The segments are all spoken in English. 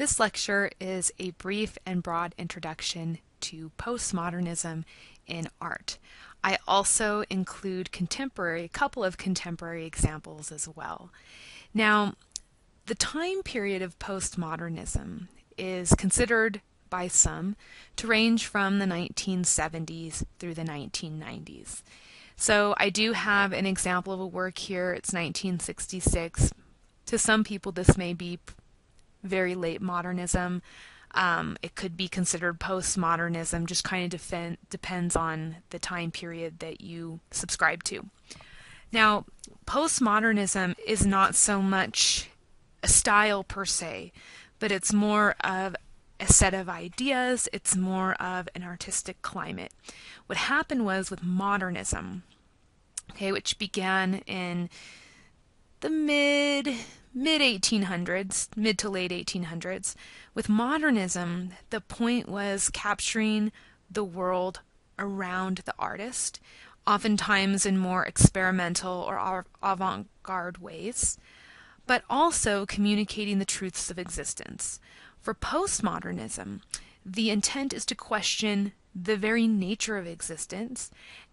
This lecture is a brief and broad introduction to postmodernism in art. I also include a couple of contemporary examples as well. Now, the time period of postmodernism is considered by some to range from the 1970s through the 1990s. So I do have an example of a work here. It's 1966. To some people, this may be very late modernism. It could be considered postmodernism, just kind of depends on the time period that you subscribe to. Now, postmodernism is not so much a style per se, but it's more of a set of ideas, it's more of an artistic climate. What happened was with modernism, which began in the mid 1800s, mid to late 1800s. With modernism, the point was capturing the world around the artist, oftentimes in more experimental or avant-garde ways, but also communicating the truths of existence. For postmodernism, the intent is to question the very nature of existence,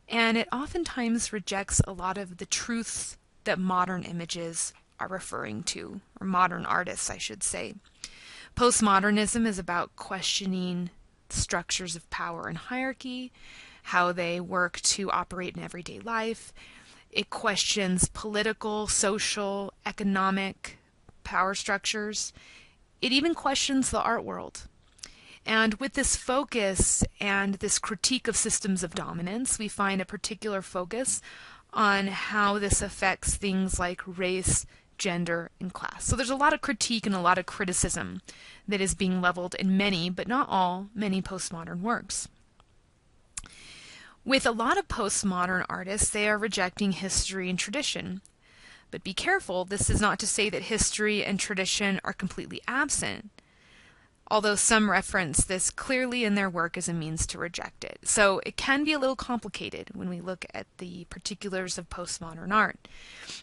and it oftentimes rejects a lot of the truths that modern images are referring to, or modern artists, I should say. Postmodernism is about questioning structures of power and hierarchy, how they work to operate in everyday life. It questions political, social, economic power structures. It even questions the art world. And with this focus and this critique of systems of dominance, we find a particular focus on how this affects things like race, gender, and class. So there's a lot of critique and a lot of criticism that is being leveled in many, but not all, many postmodern works. With a lot of postmodern artists, they are rejecting history and tradition. But be careful, this is not to say that history and tradition are completely absent, although some reference this clearly in their work as a means to reject it. So it can be a little complicated when we look at the particulars of postmodern art.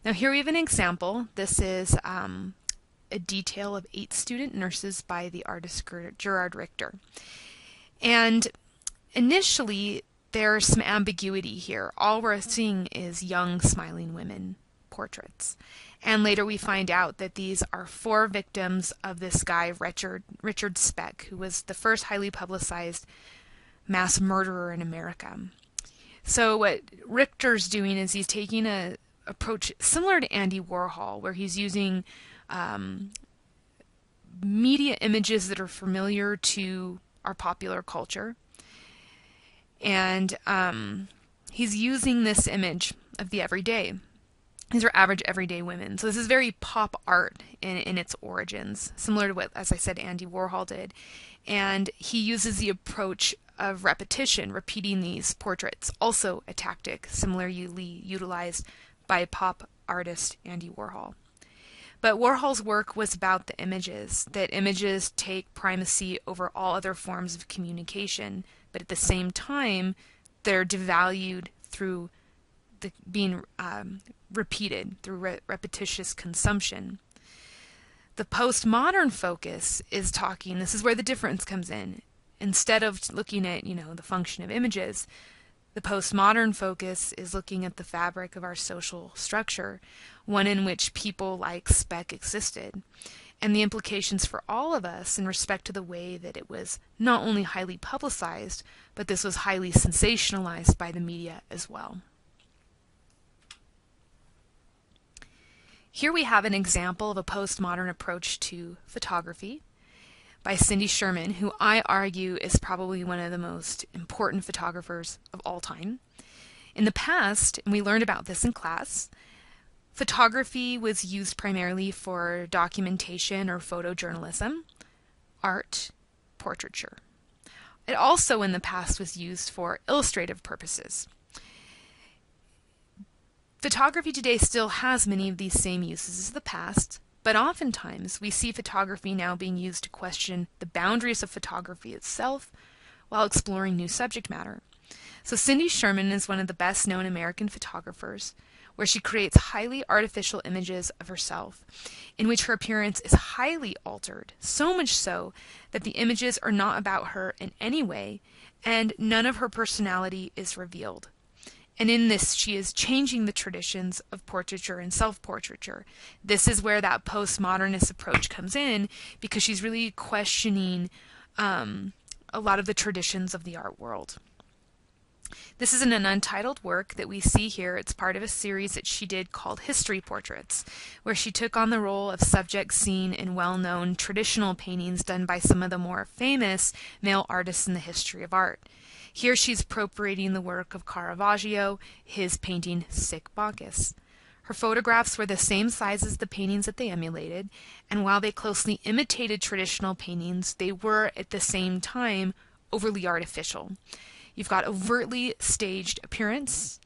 Now here we have an example. This is a detail of 8 student nurses by the artist Gerard Richter. And initially there's some ambiguity here. All we're seeing is young, smiling women portraits. And later we find out that these are 4 victims of this guy, Richard Speck, who was the first highly publicized mass murderer in America. So what Richter's doing is he's taking an approach similar to Andy Warhol, where he's using media images that are familiar to our popular culture. And he's using this image of the everyday. These are average everyday women. So this is very pop art in its origins, similar to what, as I said, Andy Warhol did. And he uses the approach of repetition, repeating these portraits, also a tactic similarly utilized by pop artist Andy Warhol. But Warhol's work was about the images, that images take primacy over all other forms of communication, but at the same time, they're devalued through being repeated through repetitious consumption. The postmodern focus is talking, this is where the difference comes in. Instead of looking at, the function of images, the postmodern focus is looking at the fabric of our social structure, one in which people like Speck existed, and the implications for all of us in respect to the way that it was not only highly publicized, but this was highly sensationalized by the media as well. Here we have an example of a postmodern approach to photography by Cindy Sherman, who I argue is probably one of the most important photographers of all time. In the past, and we learned about this in class, photography was used primarily for documentation or photojournalism, art, portraiture. It also in the past was used for illustrative purposes. Photography today still has many of these same uses as the past, but oftentimes we see photography now being used to question the boundaries of photography itself while exploring new subject matter. So Cindy Sherman is one of the best known American photographers. where she creates highly artificial images of herself, in which her appearance is highly altered, so much so that the images are not about her in any way, and none of her personality is revealed. And in this, she is changing the traditions of portraiture and self-portraiture. This is where that postmodernist approach comes in, because she's really questioning a lot of the traditions of the art world. This is an untitled work that we see here. It's part of a series that she did called History Portraits, where she took on the role of subject seen in well-known traditional paintings done by some of the more famous male artists in the history of art. Here she's appropriating the work of Caravaggio, his painting Sic Bacchus. Her photographs were the same size as the paintings that they emulated, and while they closely imitated traditional paintings, they were at the same time overly artificial. You've got overtly staged appearance.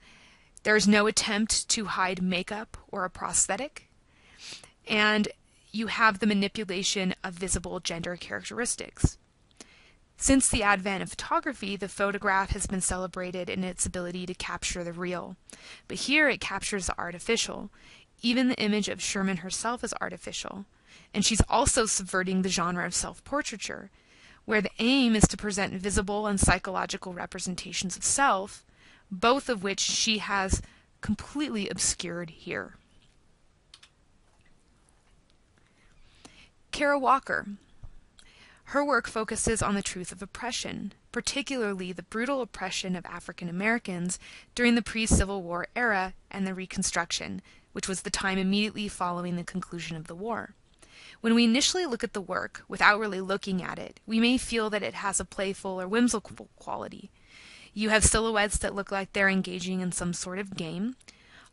There's no attempt to hide makeup or a prosthetic. And you have the manipulation of visible gender characteristics. Since the advent of photography, the photograph has been celebrated in its ability to capture the real. But here it captures the artificial. Even the image of Sherman herself is artificial. And she's also subverting the genre of self-portraiture, where the aim is to present visible and psychological representations of self, both of which she has completely obscured here. Kara Walker. Her work focuses on the truth of oppression, particularly the brutal oppression of African Americans during the pre-Civil War era and the Reconstruction, which was the time immediately following the conclusion of the war. When we initially look at the work, without really looking at it, we may feel that it has a playful or whimsical quality. You have silhouettes that look like they're engaging in some sort of game.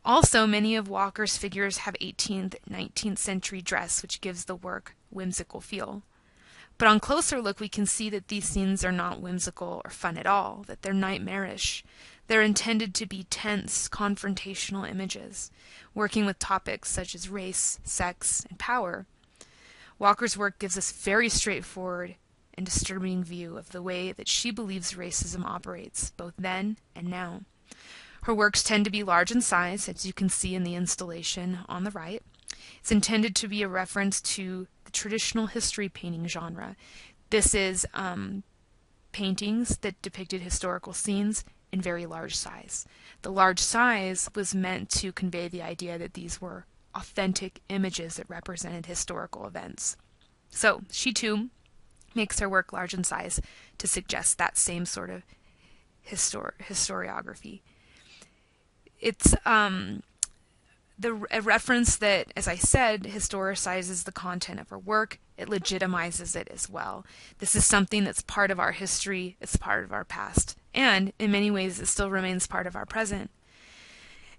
Also, many of Walker's figures have 18th, 19th century dress, which gives the work whimsical feel. But on closer look, we can see that these scenes are not whimsical or fun at all, that they're nightmarish. They're intended to be tense, confrontational images, working with topics such as race, sex, and power. Walker's work gives us a very straightforward and disturbing view of the way that she believes racism operates, both then and now. Her works tend to be large in size, as you can see in the installation on the right. It's intended to be a reference to the traditional history painting genre. This is paintings that depicted historical scenes in very large size. The large size was meant to convey the idea that these were authentic images that represented historical events. So she too makes her work large in size to suggest that same sort of historiography. It's a reference that, as I said, historicizes the content of her work. It legitimizes it as well. This is something that's part of our history, it's part of our past, and in many ways it still remains part of our present.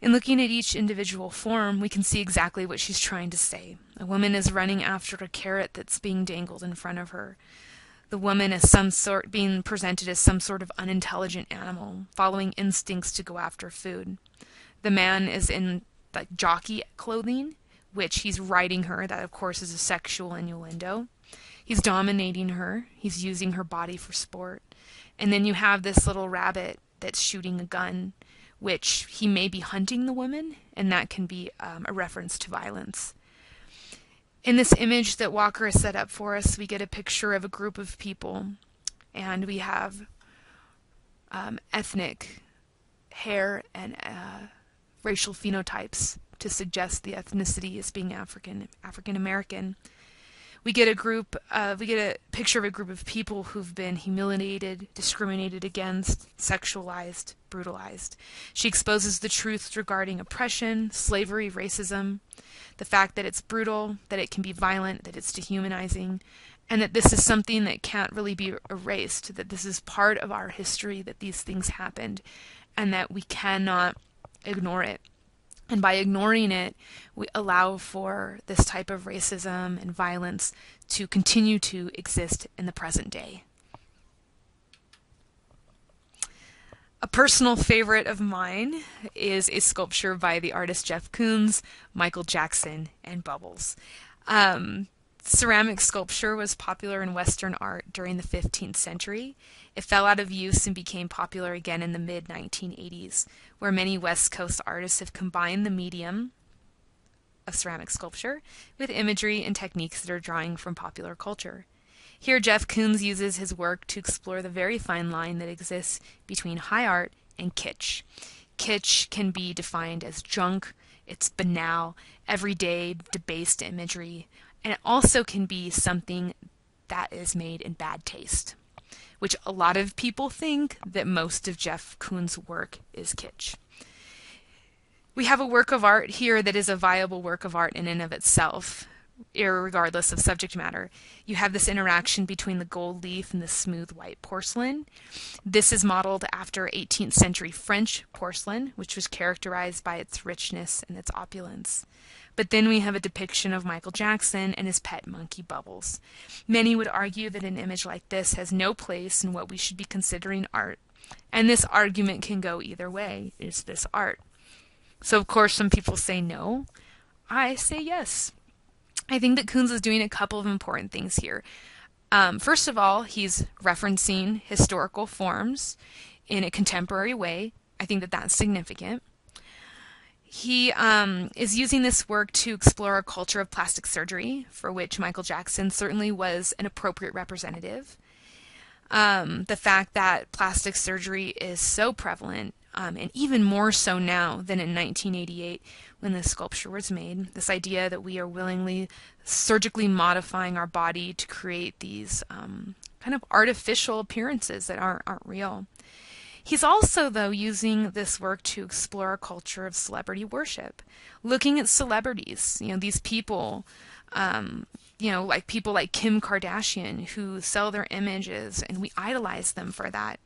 In looking at each individual form, we can see exactly what she's trying to say. A woman is running after a carrot that's being dangled in front of her. The woman is being presented as some sort of unintelligent animal, following instincts to go after food. The man is in like jockey clothing, which he's riding her. That, of course, is a sexual innuendo. He's dominating her. He's using her body for sport. And then you have this little rabbit that's shooting a gun, which he may be hunting the woman, and that can be a reference to violence. In this image that Walker has set up for us, we get a picture of a group of people, and we have ethnic hair and racial phenotypes to suggest the ethnicity as being African American. We get a picture of a group of people who've been humiliated, discriminated against, sexualized, brutalized. She exposes the truth regarding oppression, slavery, racism, the fact that it's brutal, that it can be violent, that it's dehumanizing, and that this is something that can't really be erased, that this is part of our history, that these things happened, and that we cannot ignore it. And by ignoring it, we allow for this type of racism and violence to continue to exist in the present day. A personal favorite of mine is a sculpture by the artist Jeff Koons, Michael Jackson, and Bubbles. Ceramic sculpture was popular in Western art during the 15th century. It fell out of use and became popular again in the mid-1980s, where many West Coast artists have combined the medium of ceramic sculpture with imagery and techniques that are drawing from popular culture. Here, Jeff Koons uses his work to explore the very fine line that exists between high art and kitsch. Kitsch can be defined as junk, it's banal, everyday, debased imagery, and it also can be something that is made in bad taste, which a lot of people think that most of Jeff Koons' work is kitsch. We have a work of art here that is a viable work of art in and of itself, irregardless of subject matter. You have this interaction between the gold leaf and the smooth white porcelain. This is modeled after 18th century French porcelain, which was characterized by its richness and its opulence. But then we have a depiction of Michael Jackson and his pet monkey Bubbles. Many would argue that an image like this has no place in what we should be considering art. And this argument can go either way. Is this art? So of course some people say no. I say yes. I think that Koons is doing a couple of important things here. First of all, he's referencing historical forms in a contemporary way. I think that that's significant. He is using this work to explore a culture of plastic surgery, for which Michael Jackson certainly was an appropriate representative. The fact that plastic surgery is so prevalent, and even more so now than in 1988 when the sculpture was made, this idea that we are willingly surgically modifying our body to create these kind of artificial appearances that aren't real. He's also, though, using this work to explore a culture of celebrity worship, looking at celebrities, these people, like people like Kim Kardashian who sell their images and we idolize them for that.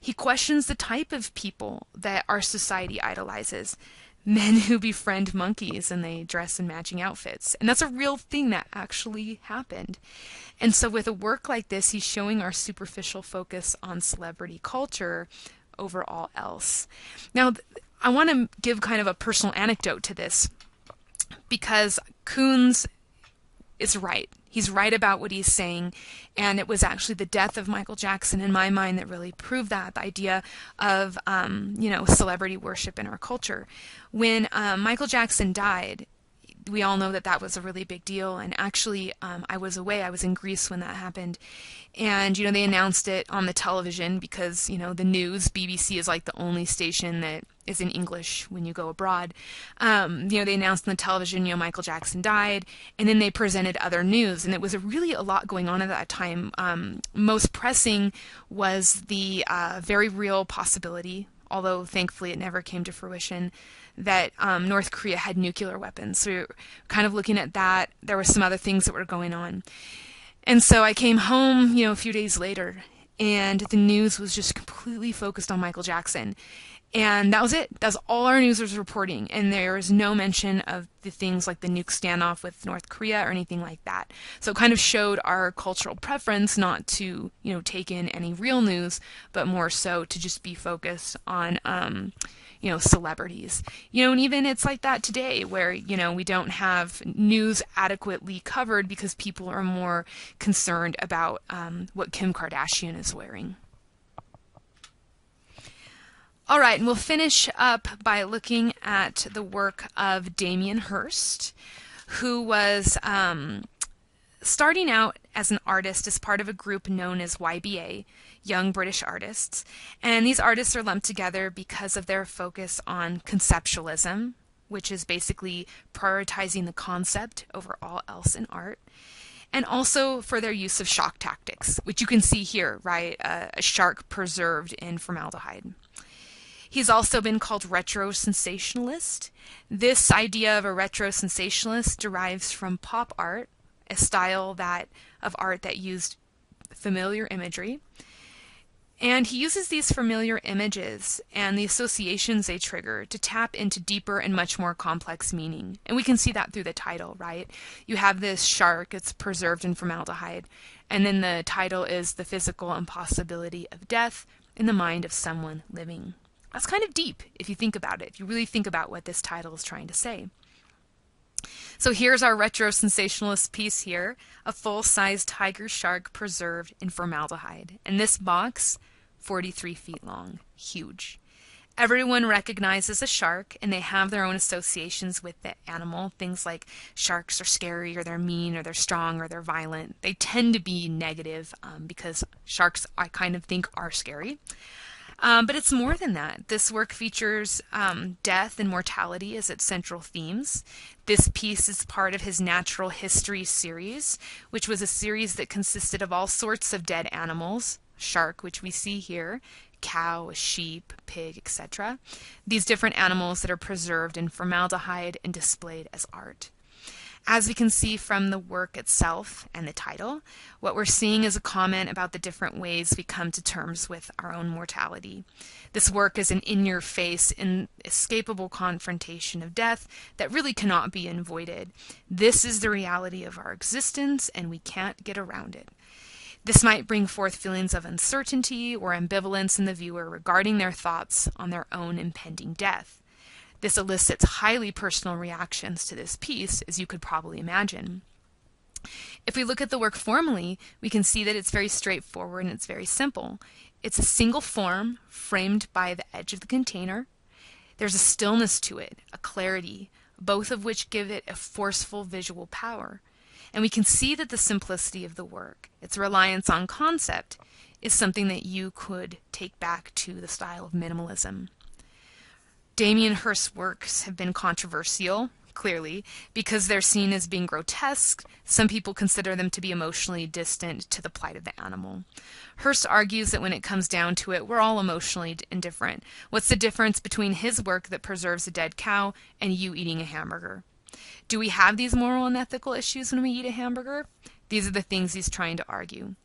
He questions the type of people that our society idolizes. Men who befriend monkeys and they dress in matching outfits. And that's a real thing that actually happened. And so with a work like this, he's showing our superficial focus on celebrity culture over all else. Now, I want to give kind of a personal anecdote to this because Koons is right. He's right about what he's saying, and it was actually the death of Michael Jackson in my mind that really proved that, the idea of, celebrity worship in our culture. When Michael Jackson died, we all know that that was a really big deal, and actually I was away. I was in Greece when that happened, and they announced it on the television because the news, BBC is like the only station that is in English when you go abroad. They announced on the television Michael Jackson died, and then they presented other news, and it was really a lot going on at that time. Most pressing was the very real possibility, although thankfully it never came to fruition, that North Korea had nuclear weapons. So we were kind of looking at that. There were some other things that were going on. And so I came home, a few days later, and the news was just completely focused on Michael Jackson. And that was it. That was all our news was reporting. And there was no mention of the things like the nuke standoff with North Korea or anything like that. So it kind of showed our cultural preference not to, take in any real news, but more so to just be focused on, celebrities. And even it's like that today where, we don't have news adequately covered because people are more concerned about what Kim Kardashian is wearing. All right, and we'll finish up by looking at the work of Damien Hirst, who was starting out as an artist as part of a group known as YBA, Young British Artists. And these artists are lumped together because of their focus on conceptualism, which is basically prioritizing the concept over all else in art, and also for their use of shock tactics, which you can see here, right? A shark preserved in formaldehyde. He's also been called retro-sensationalist. This idea of a retro-sensationalist derives from pop art, a style of art that used familiar imagery. And he uses these familiar images and the associations they trigger to tap into deeper and much more complex meaning. And we can see that through the title, right? You have this shark, it's preserved in formaldehyde, and then the title is The Physical Impossibility of Death in the Mind of Someone Living. That's kind of deep if you think about it, if you really think about what this title is trying to say. So here's our retro sensationalist piece here, a full-size tiger shark preserved in formaldehyde. And this box, 43 feet long, huge. Everyone recognizes a shark, and they have their own associations with the animal. Things like sharks are scary, or they're mean, or they're strong, or they're violent. They tend to be negative because sharks, I kind of think, are scary. But it's more than that. This work features death and mortality as its central themes. This piece is part of his Natural History series, which was a series that consisted of all sorts of dead animals, shark, which we see here, cow, a sheep, pig, etc. These different animals that are preserved in formaldehyde and displayed as art. As we can see from the work itself and the title, what we're seeing is a comment about the different ways we come to terms with our own mortality. This work is an in-your-face, inescapable confrontation of death that really cannot be avoided. This is the reality of our existence, and we can't get around it. This might bring forth feelings of uncertainty or ambivalence in the viewer regarding their thoughts on their own impending death. This elicits highly personal reactions to this piece, as you could probably imagine. If we look at the work formally, we can see that it's very straightforward and it's very simple. It's a single form framed by the edge of the container. There's a stillness to it, a clarity, both of which give it a forceful visual power. And we can see that the simplicity of the work, its reliance on concept, is something that you could take back to the style of minimalism. Damien Hirst's works have been controversial, clearly, because they're seen as being grotesque. Some people consider them to be emotionally distant to the plight of the animal. Hirst argues that when it comes down to it, we're all emotionally indifferent. What's the difference between his work that preserves a dead cow and you eating a hamburger? Do we have these moral and ethical issues when we eat a hamburger? These are the things he's trying to argue.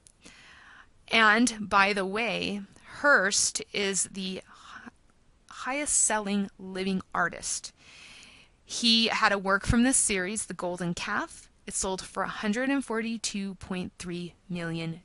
And, by the way, Hirst is the highest selling living artist. He had a work from this series, The Golden Calf. It sold for $142.3 million.